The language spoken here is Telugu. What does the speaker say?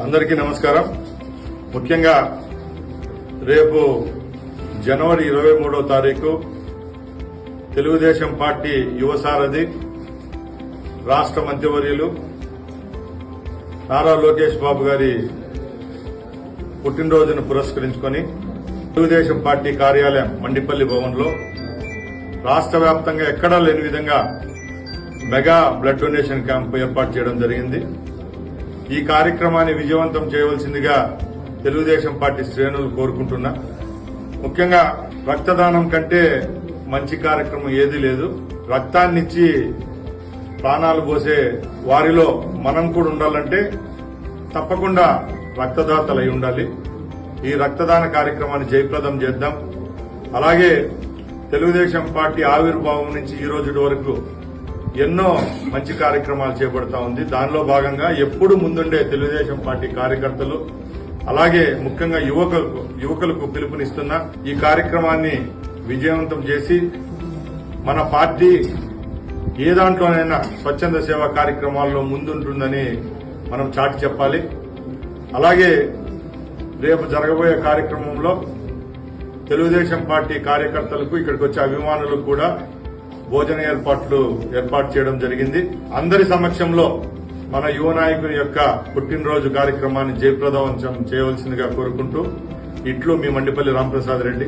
అందరికీ నమస్కారం. ముఖ్యంగా రేపు జనవరి 23వ తారీఖు తెలుగుదేశం పార్టీ యువసారథి రాష్ట్ర మంత్రివర్యులు నారా లోకేష్ బాబు గారి పుట్టినరోజును పురస్కరించుకుని తెలుగుదేశం పార్టీ కార్యాలయం మండిపల్లి భవన్లో రాష్ట్ర వ్యాప్తంగా ఎక్కడా లేని విధంగా మెగా బ్లడ్ డొనేషన్ క్యాంపు ఏర్పాటు చేయడం జరిగింది. ఈ కార్యక్రమాన్ని విజయవంతం చేయవలసిందిగా తెలుగుదేశం పార్టీ శ్రేణులు కోరుకుంటున్నా. ముఖ్యంగా రక్తదానం కంటే మంచి కార్యక్రమం ఏదీ లేదు. రక్తాన్నిచ్చి ప్రాణాలు పోసే వారిలో మనం కూడా ఉండాలంటే తప్పకుండా రక్తదాతలై ఉండాలి. ఈ రక్తదాన కార్యక్రమాన్ని జయప్రదం చేద్దాం. అలాగే తెలుగుదేశం పార్టీ ఆవిర్భావం నుంచి ఈ రోజు వరకు ఎన్నో మంచి కార్యక్రమాలు చేపడతా ఉంది. దానిలో భాగంగా ఎప్పుడు ముందుండే తెలుగుదేశం పార్టీ కార్యకర్తలు అలాగే ముఖ్యంగా యువకులకు పిలుపునిస్తున్న ఈ కార్యక్రమాన్ని విజయవంతం చేసి మన పార్టీ ఏ దాంట్లోనైనా స్వచ్ఛంద సేవా కార్యక్రమాల్లో ముందుంటుందని మనం చాటి చెప్పాలి. అలాగే రేపు జరగబోయే కార్యక్రమంలో తెలుగుదేశం పార్టీ కార్యకర్తలకు ఇక్కడికి వచ్చే అభిమానులకు కూడా భోజన ఏర్పాటు చేయడం జరిగింది. అందరి సమక్షంలో మన యువ నాయకుని యొక్క పుట్టినరోజు కార్యక్రమాన్ని జయప్రదం చేయవలసిందిగా కోరుకుంటూ ఇట్లు మీ మండిపల్లి రాంప్రసాద్ రెడ్డి.